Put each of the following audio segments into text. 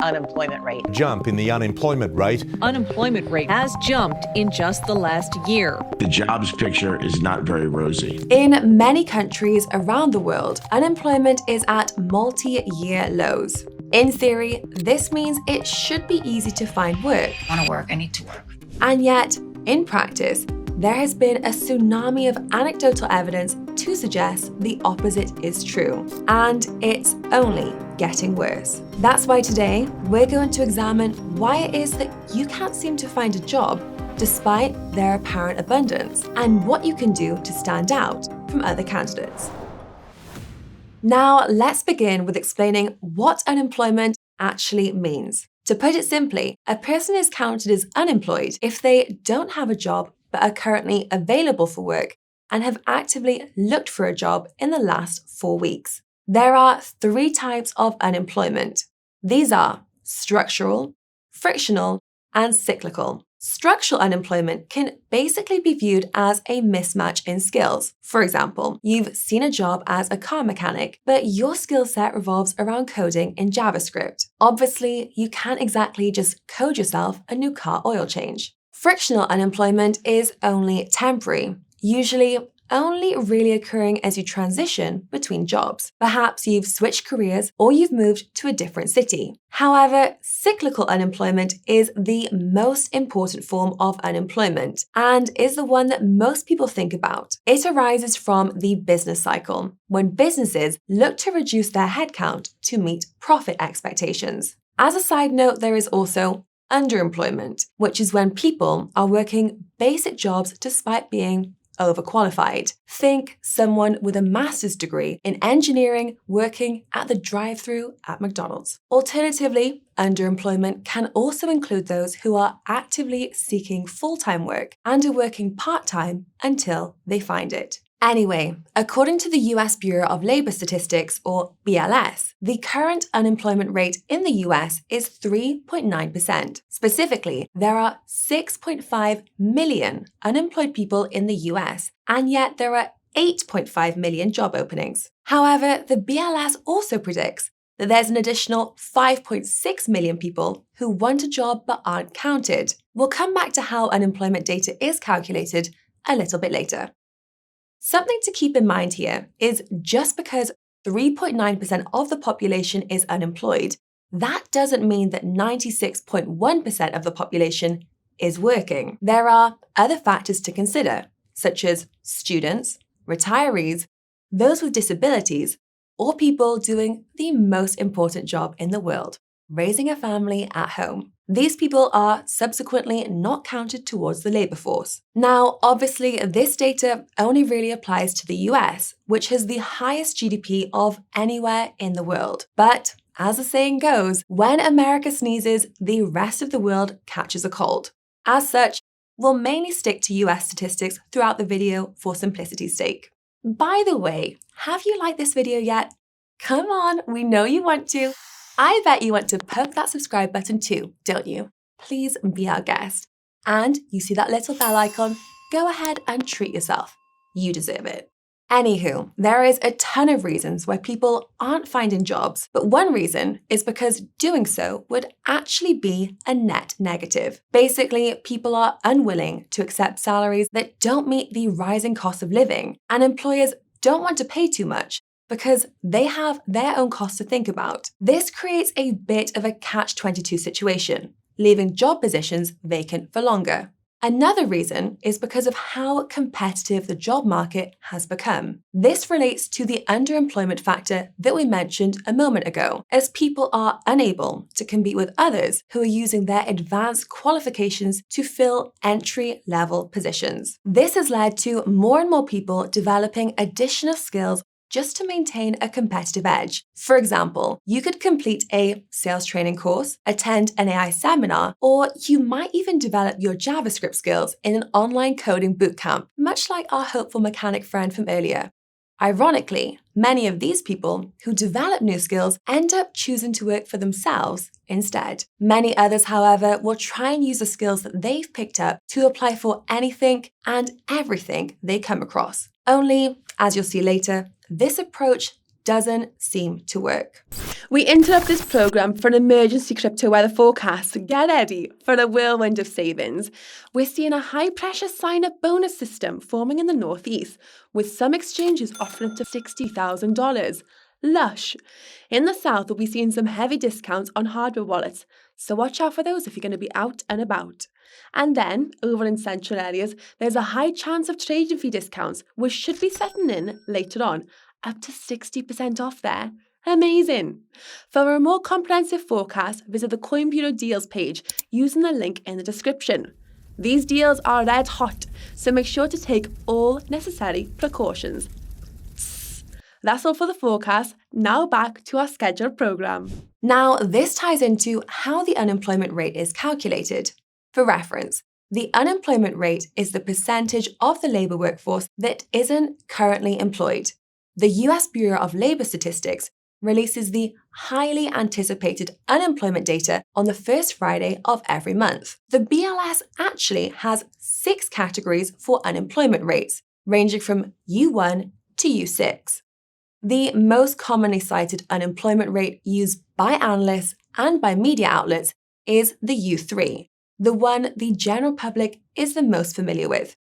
unemployment rate. Jump in the unemployment rate. Unemployment rate has jumped in just the last year. The jobs picture is not very rosy. In many countries around the world, unemployment is at multi-year lows. In theory, this means it should be easy to find work. I want to work, I need to work. And yet, in practice, there has been a tsunami of anecdotal evidence to suggest the opposite is true. And it's only getting worse. That's why today, we're going to examine why it is that you can't seem to find a job despite their apparent abundance, and what you can do to stand out from other candidates. Now, let's begin with explaining what unemployment actually means. To put it simply, a person is counted as unemployed if they don't have a job but are currently available for work and have actively looked for a job in the last 4 weeks. There are 3 types of unemployment. These are structural, frictional, and cyclical. Structural unemployment can basically be viewed as a mismatch in skills. For example, you've seen a job as a car mechanic, but your skill set revolves around coding in JavaScript. Obviously, you can't exactly just code yourself a new car oil change. Frictional unemployment is only temporary, usually only really occurring as you transition between jobs. Perhaps you've switched careers or you've moved to a different city. However, cyclical unemployment is the most important form of unemployment and is the one that most people think about. It arises from the business cycle, when businesses look to reduce their headcount to meet profit expectations. As a side note, there is also underemployment, which is when people are working basic jobs despite being overqualified. Think someone with a master's degree in engineering working at the drive-thru at McDonald's. Alternatively, underemployment can also include those who are actively seeking full-time work and are working part-time until they find it. Anyway, according to the US Bureau of Labor Statistics, or BLS, the current unemployment rate in the US is 3.9%. Specifically, there are 6.5 million unemployed people in the US, and yet there are 8.5 million job openings. However, the BLS also predicts that there's an additional 5.6 million people who want a job but aren't counted. We'll come back to how unemployment data is calculated a little bit later. Something to keep in mind here is just because 3.9% of the population is unemployed, that doesn't mean that 96.1% of the population is working. There are other factors to consider, such as students, retirees, those with disabilities, or people doing the most important job in the world, raising a family at home. These people are subsequently not counted towards the labor force. Now, obviously, this data only really applies to the US, which has the highest GDP of anywhere in the world. But as the saying goes, when America sneezes, the rest of the world catches a cold. As such, we'll mainly stick to US statistics throughout the video for simplicity's sake. By the way, have you liked this video yet? Come on, we know you want to. I bet you want to poke that subscribe button too, don't you? Please be our guest. And you see that little bell icon? Go ahead and treat yourself. You deserve it. Anywho, there is a ton of reasons why people aren't finding jobs, but one reason is because doing so would actually be a net negative. Basically, people are unwilling to accept salaries that don't meet the rising cost of living, and employers don't want to pay too much, because they have their own costs to think about. This creates a bit of a catch-22 situation, leaving job positions vacant for longer. Another reason is because of how competitive the job market has become. This relates to the underemployment factor that we mentioned a moment ago, as people are unable to compete with others who are using their advanced qualifications to fill entry-level positions. This has led to more and more people developing additional skills just to maintain a competitive edge. For example, you could complete a sales training course, attend an AI seminar, or you might even develop your JavaScript skills in an online coding bootcamp, much like our hopeful mechanic friend from earlier. Ironically, many of these people who develop new skills end up choosing to work for themselves instead. Many others, however, will try and use the skills that they've picked up to apply for anything and everything they come across. Only, as you'll see later, this approach doesn't seem to work. We interrupt this programme for an emergency crypto weather forecast. Get ready for a whirlwind of savings. We're seeing a high-pressure sign-up bonus system forming in the northeast, with some exchanges offering up to $60,000. Lush. In the south, we'll be seeing some heavy discounts on hardware wallets, so watch out for those if you're going to be out and about. And then, over in central areas, there's a high chance of trading fee discounts, which should be setting in later on, up to 60% off there. Amazing! For a more comprehensive forecast, visit the Coin Bureau deals page using the link in the description. These deals are red hot, so make sure to take all necessary precautions. That's all for the forecast. Now back to our scheduled programme. Now, this ties into how the unemployment rate is calculated. For reference, the unemployment rate is the percentage of the labour workforce that isn't currently employed. The US Bureau of Labour Statistics releases the highly anticipated unemployment data on the first Friday of every month. The BLS actually has 6 categories for unemployment rates, ranging from U1 to U6. The most commonly cited unemployment rate used by analysts and by media outlets is the U3, the one the general public is the most familiar with.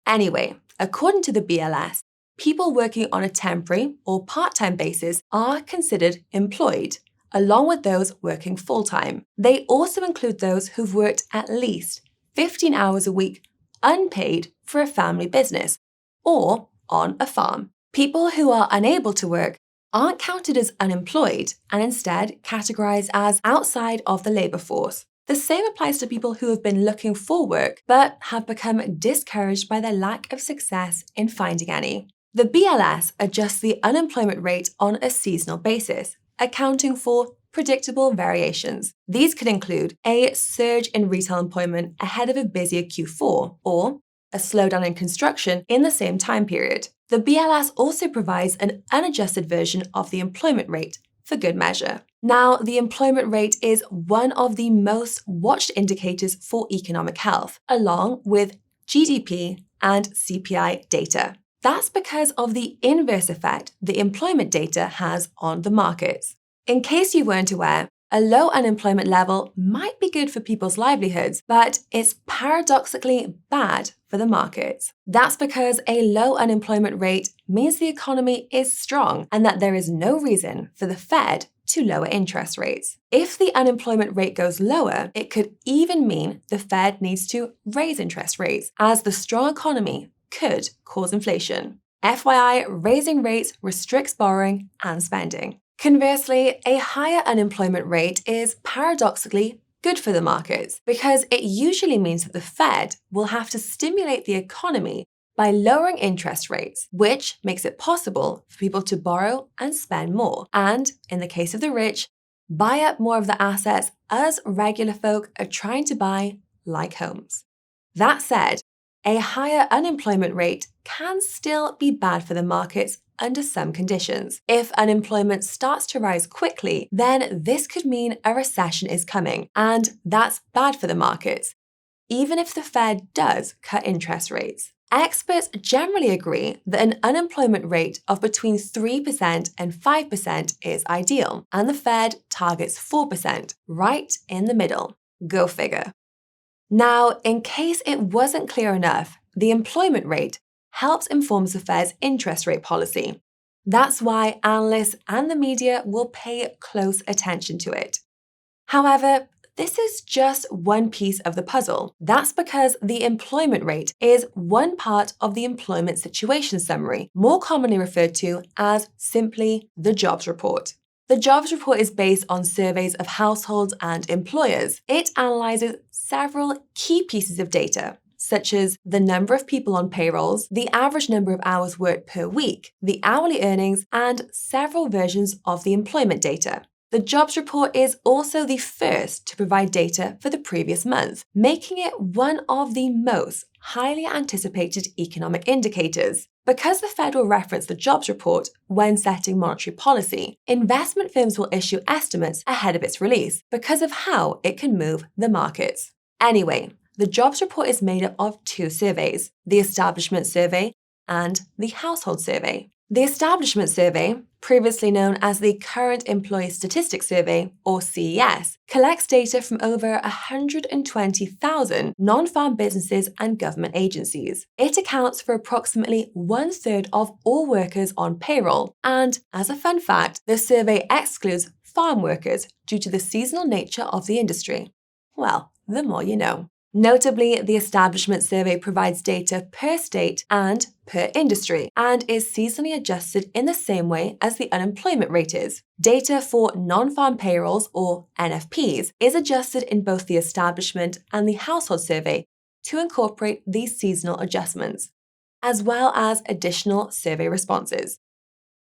Anyway, according to the BLS, people working on a temporary or part-time basis are considered employed, along with those working full-time. They also include those who've worked at least 15 hours a week unpaid for a family business or on a farm. People who are unable to work aren't counted as unemployed and instead categorized as outside of the labour force. The same applies to people who have been looking for work but have become discouraged by their lack of success in finding any. The BLS adjusts the unemployment rate on a seasonal basis, accounting for predictable variations. These could include a surge in retail employment ahead of a busier Q4 or a slowdown in construction in the same time period. The BLS also provides an unadjusted version of the employment rate for good measure. Now, the employment rate is one of the most watched indicators for economic health, along with GDP and CPI data. That's because of the inverse effect the employment data has on the markets. In case you weren't aware, a low unemployment level might be good for people's livelihoods, but it's paradoxically bad for the markets. That's because a low unemployment rate means the economy is strong and that there is no reason for the Fed to lower interest rates. If the unemployment rate goes lower, it could even mean the Fed needs to raise interest rates, as the strong economy could cause inflation. FYI, raising rates restricts borrowing and spending. Conversely, a higher unemployment rate is paradoxically good for the markets because it usually means that the Fed will have to stimulate the economy by lowering interest rates, which makes it possible for people to borrow and spend more, and, in the case of the rich, buy up more of the assets us regular folk are trying to buy, like homes. That said, a higher unemployment rate can still be bad for the markets under some conditions. If unemployment starts to rise quickly, then this could mean a recession is coming, and that's bad for the markets, even if the Fed does cut interest rates. Experts generally agree that an unemployment rate of between 3% and 5% is ideal, and the Fed targets 4%, right in the middle. Go figure. Now, in case it wasn't clear enough, the employment rate helps inform the Fed's interest rate policy. That's why analysts and the media will pay close attention to it. However, this is just one piece of the puzzle. That's because the employment rate is one part of the employment situation summary, more commonly referred to as simply the jobs report. The jobs report is based on surveys of households and employers. It analyzes several key pieces of data, such as the number of people on payrolls, the average number of hours worked per week, the hourly earnings, and several versions of the employment data. The jobs report is also the first to provide data for the previous month, making it one of the most highly anticipated economic indicators. Because the Fed will reference the jobs report when setting monetary policy, investment firms will issue estimates ahead of its release because of how it can move the markets. Anyway, the jobs report is made up of 2 surveys, the Establishment Survey and the Household Survey. The Establishment Survey, previously known as the Current Employee Statistics Survey, or CES, collects data from over 120,000 non-farm businesses and government agencies. It accounts for approximately 1/3 of all workers on payroll, and as a fun fact, the survey excludes farm workers due to the seasonal nature of the industry. Well, the more you know. Notably, the Establishment Survey provides data per state and per industry, and is seasonally adjusted in the same way as the unemployment rate is. Data for non-farm payrolls, or NFPs, is adjusted in both the Establishment and the Household Survey to incorporate these seasonal adjustments, as well as additional survey responses.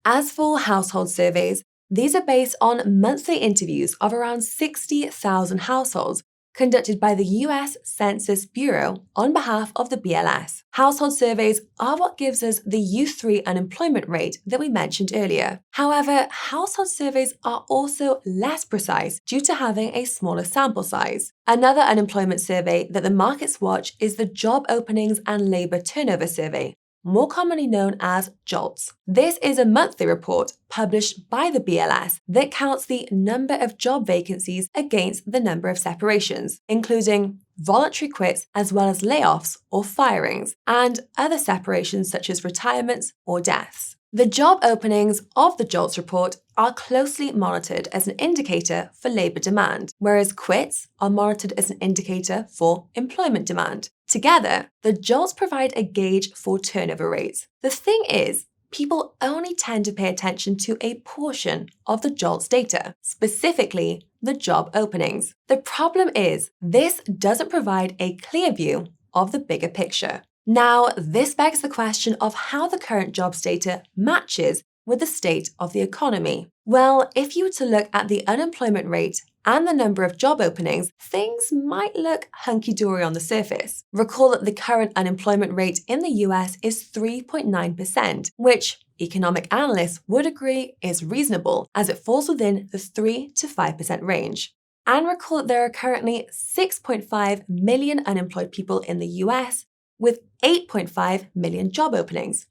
As for household surveys, these are based on monthly interviews of around 60,000 households conducted by the US Census Bureau on behalf of the BLS. Household surveys are what gives us the U3 unemployment rate that we mentioned earlier. However, household surveys are also less precise due to having a smaller sample size. Another unemployment survey that the markets watch is the Job Openings and Labour Turnover Survey, more commonly known as JOLTS. This is a monthly report published by the BLS that counts the number of job vacancies against the number of separations, including voluntary quits as well as layoffs or firings, and other separations such as retirements or deaths. The job openings of the JOLTS report are closely monitored as an indicator for labour demand, whereas quits are monitored as an indicator for employment demand. Together, the JOLTS provide a gauge for turnover rates. The thing is, people only tend to pay attention to a portion of the JOLTS data, specifically the job openings. The problem is, this doesn't provide a clear view of the bigger picture. Now, this begs the question of how the current jobs data matches with the state of the economy. Well, if you were to look at the unemployment rate and the number of job openings, things might look hunky-dory on the surface. Recall that the current unemployment rate in the US is 3.9%, which economic analysts would agree is reasonable, as it falls within the 3 to 5% range. And recall that there are currently 6.5 million unemployed people in the US, with 8.5 million job openings.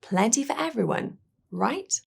Plenty for everyone, right?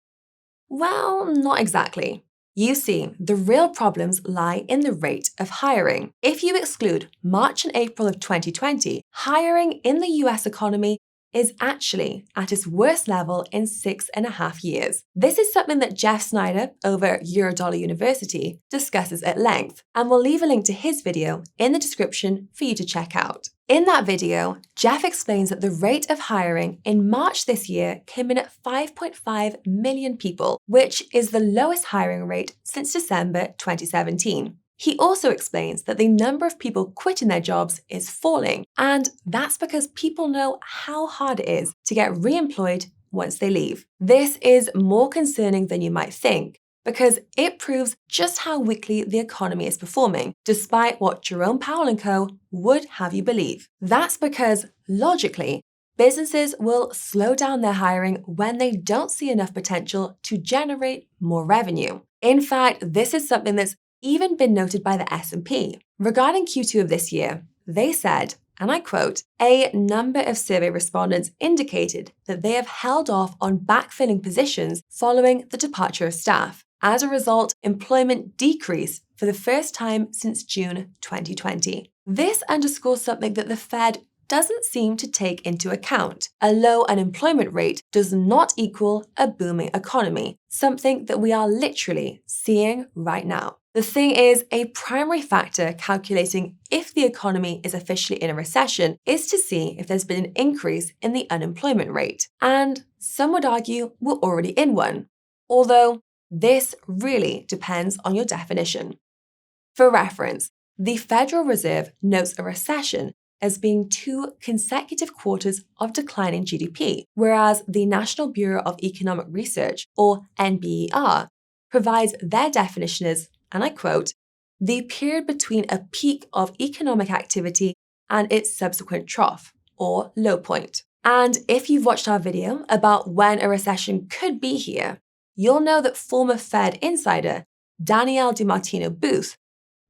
Well, not exactly. You see, the real problems lie in the rate of hiring. If you exclude March and April of 2020, hiring in the US economy is actually at its worst level in 6.5 years. This is something that Jeff Snyder over Eurodollar University discusses at length, and we'll leave a link to his video in the description for you to check out. In that video, Jeff explains that the rate of hiring in March this year came in at 5.5 million people, which is the lowest hiring rate since December 2017. He also explains that the number of people quitting their jobs is falling, and that's because people know how hard it is to get re-employed once they leave. This is more concerning than you might think, because it proves just how weakly the economy is performing, despite what Jerome Powell and co. would have you believe. That's because, logically, businesses will slow down their hiring when they don't see enough potential to generate more revenue. In fact, this is something that's even been noted by the S&P. Regarding Q2 of this year, they said, and I quote, "A number of survey respondents indicated that they have held off on backfilling positions following the departure of staff. As a result, employment decreased for the first time since June 2020. This underscores something that the Fed doesn't seem to take into account. A low unemployment rate does not equal a booming economy, something that we are literally seeing right now. The thing is, a primary factor calculating if the economy is officially in a recession is to see if there's been an increase in the unemployment rate. And some would argue we're already in one, although this really depends on your definition. For reference, the Federal Reserve notes a recession as being 2 consecutive quarters of declining GDP, whereas the National Bureau of Economic Research, or NBER, provides their definition as, and I quote, "the period between a peak of economic activity and its subsequent trough, or low point." And if you've watched our video about when a recession could be here, you'll know that former Fed insider Danielle DiMartino Booth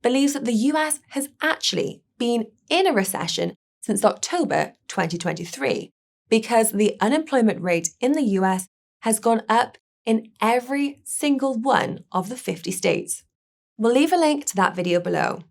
believes that the US has actually been in a recession since October 2023, because the unemployment rate in the US has gone up in every single one of the 50 states. We'll leave a link to that video below.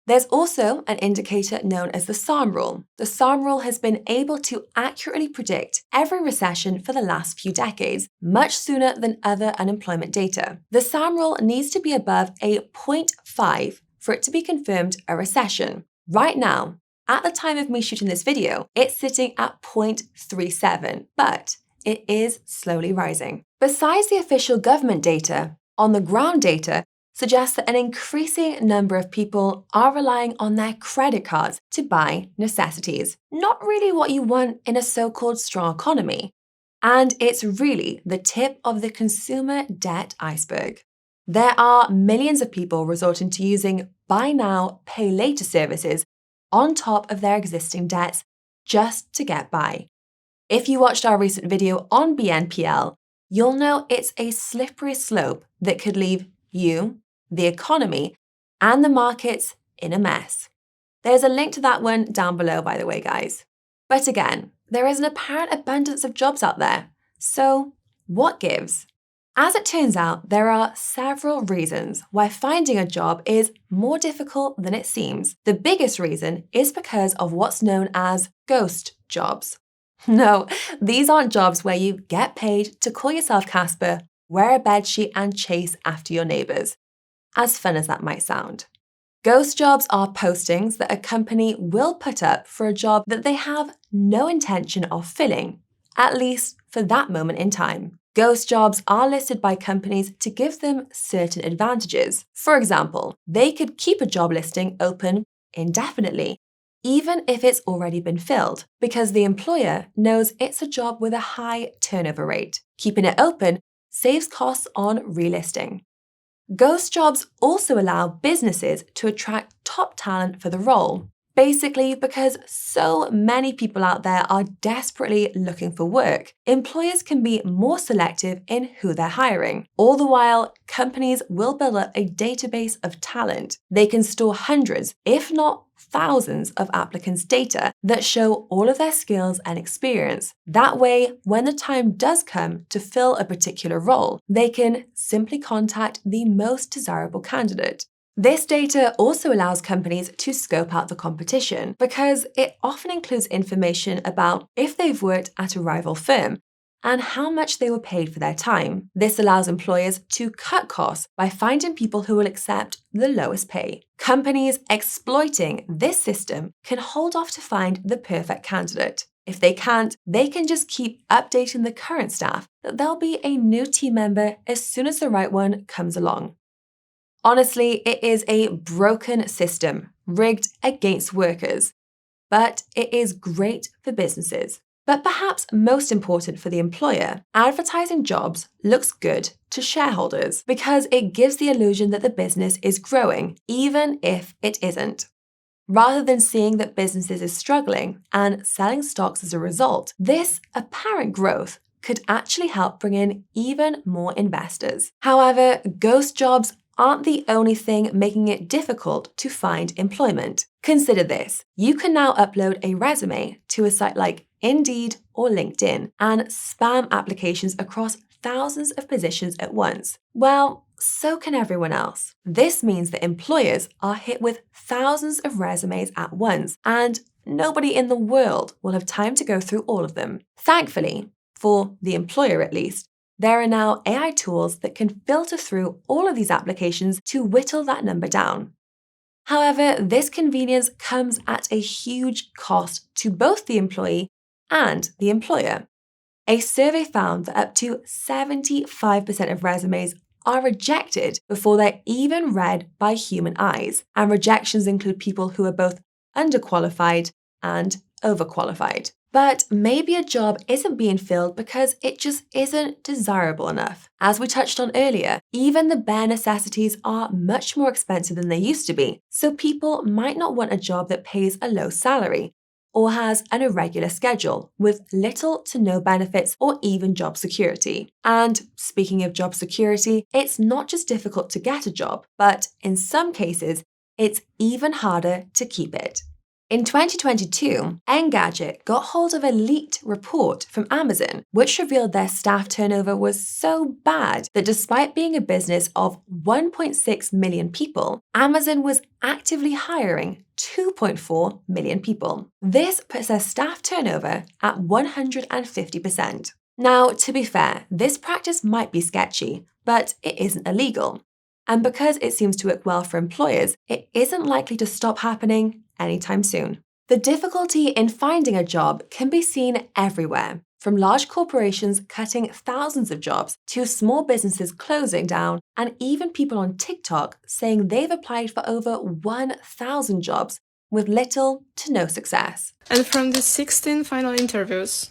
There's also an indicator known as the SARM rule. The SARM rule has been able to accurately predict every recession for the last few decades, much sooner than other unemployment data. The SARM rule needs to be above a 0.5 for it to be confirmed a recession. Right now, at the time of me shooting this video, it's sitting at 0.37, but it is slowly rising. Besides the official government data, on-the-ground data suggests that an increasing number of people are relying on their credit cards to buy necessities. Not really what you want in a so-called strong economy. And it's really the tip of the consumer debt iceberg. There are millions of people resorting to using buy now, pay later services on top of their existing debts just to get by. If you watched our recent video on BNPL, you'll know it's a slippery slope that could leave you, the economy, and the markets in a mess. There's a link to that one down below, by the way, guys. But again, there is an apparent abundance of jobs out there. So what gives? As it turns out, there are several reasons why finding a job is more difficult than it seems. The biggest reason is because of what's known as ghost jobs. No, these aren't jobs where you get paid to call yourself Casper, wear a bedsheet, and chase after your neighbors. As fun as that might sound. Ghost jobs are postings that a company will put up for a job that they have no intention of filling, at least for that moment in time. Ghost jobs are listed by companies to give them certain advantages. For example, they could keep a job listing open indefinitely, even if it's already been filled, because the employer knows it's a job with a high turnover rate. Keeping it open saves costs on relisting. Ghost jobs also allow businesses to attract top talent for the role. Basically, because so many people out there are desperately looking for work, employers can be more selective in who they're hiring. All the while, companies will build up a database of talent. They can store hundreds, if not thousands, of applicants' data that show all of their skills and experience. That way, when the time does come to fill a particular role, they can simply contact the most desirable candidate. This data also allows companies to scope out the competition because it often includes information about if they've worked at a rival firm and how much they were paid for their time. This allows employers to cut costs by finding people who will accept the lowest pay. Companies exploiting this system can hold off to find the perfect candidate. If they can't, they can just keep updating the current staff that there'll be a new team member as soon as the right one comes along. Honestly, it is a broken system, rigged against workers, but it is great for businesses. But perhaps most important for the employer, advertising jobs looks good to shareholders because it gives the illusion that the business is growing, even if it isn't. Rather than seeing that businesses is struggling and selling stocks as a result, this apparent growth could actually help bring in even more investors. However, ghost jobs aren't the only thing making it difficult to find employment. Consider this. You can now upload a resume to a site like Indeed or LinkedIn and spam applications across thousands of positions at once. Well, so can everyone else. This means that employers are hit with thousands of resumes at once, and nobody in the world will have time to go through all of them. Thankfully, for the employer at least, there are now AI tools that can filter through all of these applications to whittle that number down. However, this convenience comes at a huge cost to both the employee and the employer. A survey found that up to 75% of resumes are rejected before they're even read by human eyes, and rejections include people who are both underqualified and overqualified. But maybe a job isn't being filled because it just isn't desirable enough. As we touched on earlier, even the bare necessities are much more expensive than they used to be, so people might not want a job that pays a low salary or has an irregular schedule with little to no benefits or even job security. And speaking of job security, it's not just difficult to get a job, but in some cases, it's even harder to keep it. In 2022, Engadget got hold of a leaked report from Amazon, which revealed their staff turnover was so bad that despite being a business of 1.6 million people, Amazon was actively hiring 2.4 million people. This puts their staff turnover at 150%. Now, to be fair, this practice might be sketchy, but it isn't illegal. And because it seems to work well for employers, it isn't likely to stop happening anytime soon. The difficulty in finding a job can be seen everywhere, from large corporations cutting thousands of jobs to small businesses closing down, and even people on TikTok saying they've applied for over 1,000 jobs with little to no success. And from the 16 final interviews,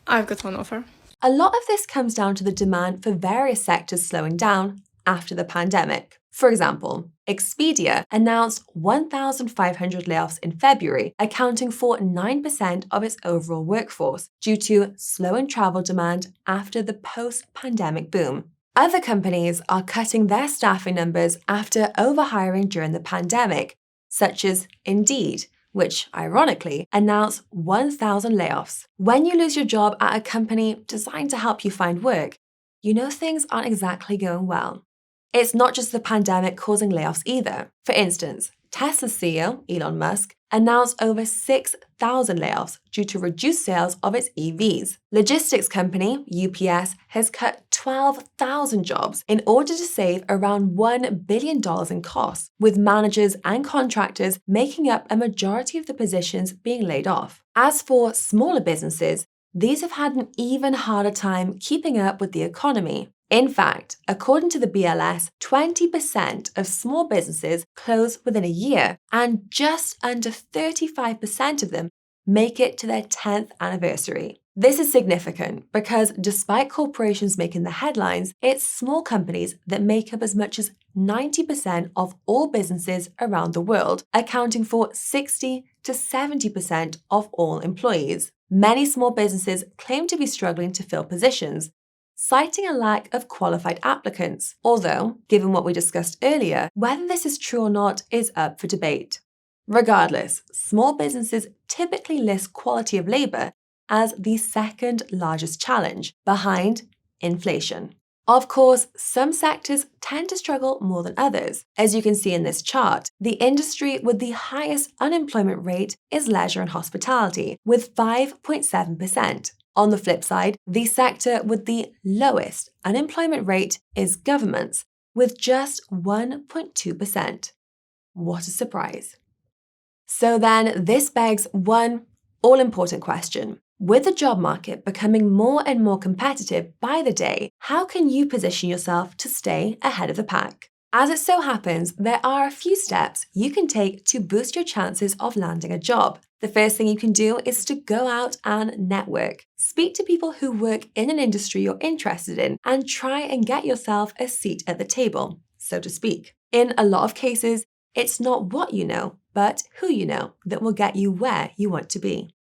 I've got one offer. A lot of this comes down to the demand for various sectors slowing down after the pandemic. For example, Expedia announced 1,500 layoffs in February, accounting for 9% of its overall workforce due to slowing travel demand after the post-pandemic boom. Other companies are cutting their staffing numbers after overhiring during the pandemic, such as Indeed, which ironically announced 1,000 layoffs. When you lose your job at a company designed to help you find work, you know things aren't exactly going well. It's not just the pandemic causing layoffs either. For instance, Tesla's CEO, Elon Musk, announced over 6,000 layoffs due to reduced sales of its EVs. Logistics company UPS has cut 12,000 jobs in order to save around $1 billion in costs, with managers and contractors making up a majority of the positions being laid off. As for smaller businesses, these have had an even harder time keeping up with the economy. In fact, according to the BLS, 20% of small businesses close within a year, and just under 35% of them make it to their 10th anniversary. This is significant because despite corporations making the headlines, it's small companies that make up as much as 90% of all businesses around the world, accounting for 60 to 70% of all employees. Many small businesses claim to be struggling to fill positions, citing a lack of qualified applicants, although, given what we discussed earlier, whether this is true or not is up for debate. Regardless, small businesses typically list quality of labour as the second largest challenge, behind inflation. Of course, some sectors tend to struggle more than others. As you can see in this chart, the industry with the highest unemployment rate is leisure and hospitality, with 5.7%. On the flip side, the sector with the lowest unemployment rate is governments, with just 1.2%. What a surprise. So then, this begs one all-important question. With the job market becoming more and more competitive by the day, how can you position yourself to stay ahead of the pack? As it so happens, there are a few steps you can take to boost your chances of landing a job. The first thing you can do is to go out and network. Speak to people who work in an industry you're interested in and try and get yourself a seat at the table, so to speak. In a lot of cases, it's not what you know, but who you know that will get you where you want to be.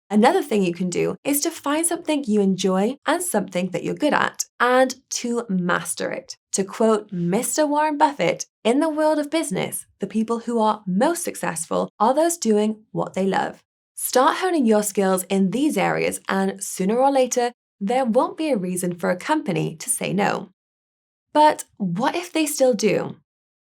Another thing you can do is to find something you enjoy and something that you're good at, and to master it. To quote Mr. Warren Buffett, in the world of business, the people who are most successful are those doing what they love. Start honing your skills in these areas, and sooner or later, there won't be a reason for a company to say no. But what if they still do?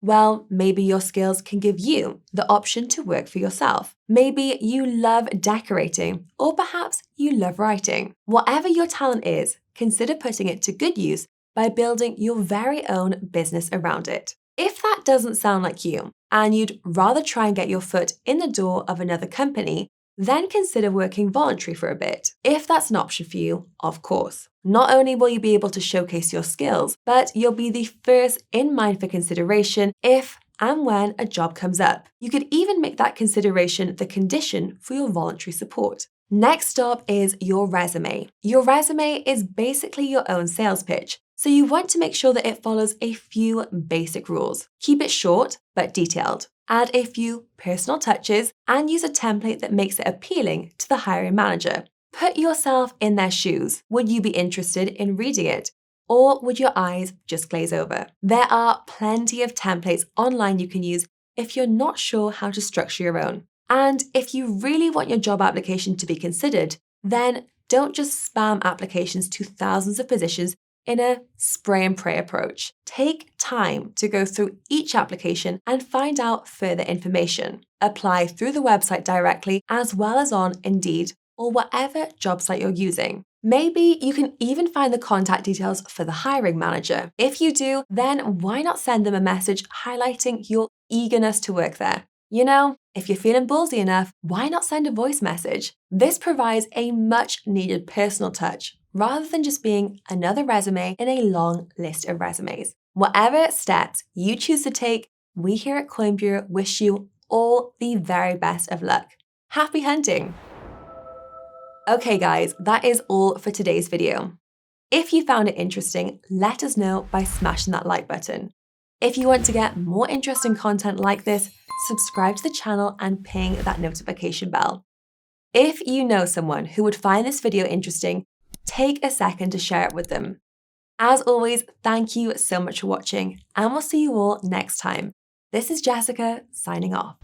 Well, maybe your skills can give you the option to work for yourself. Maybe you love decorating, or perhaps you love writing. Whatever your talent is, consider putting it to good use by building your very own business around it. If that doesn't sound like you, and you'd rather try and get your foot in the door of another company, then consider working voluntary for a bit, if that's an option for you, of course. Not only will you be able to showcase your skills, but you'll be the first in mind for consideration if and when a job comes up. You could even make that consideration the condition for your voluntary support. Next up is your resume. Your resume is basically your own sales pitch, so you want to make sure that it follows a few basic rules. Keep it short but detailed. Add a few personal touches and use a template that makes it appealing to the hiring manager. Put yourself in their shoes. Would you be interested in reading it? Or would your eyes just glaze over? There are plenty of templates online you can use if you're not sure how to structure your own. And if you really want your job application to be considered, then don't just spam applications to thousands of positions in a spray and pray approach. Take time to go through each application and find out further information. Apply through the website directly as well as on Indeed or whatever job site you're using. Maybe you can even find the contact details for the hiring manager. If you do, then why not send them a message highlighting your eagerness to work there? You know, if you're feeling ballsy enough, why not send a voice message? This provides a much needed personal touch, rather than just being another resume in a long list of resumes. Whatever steps you choose to take, we here at Coin Bureau wish you all the very best of luck. Happy hunting! Okay guys, that is all for today's video. If you found it interesting, let us know by smashing that like button. If you want to get more interesting content like this, subscribe to the channel and ping that notification bell. If you know someone who would find this video interesting, take a second to share it with them. As always, thank you so much for watching, and we'll see you all next time. This is Jessica, signing off.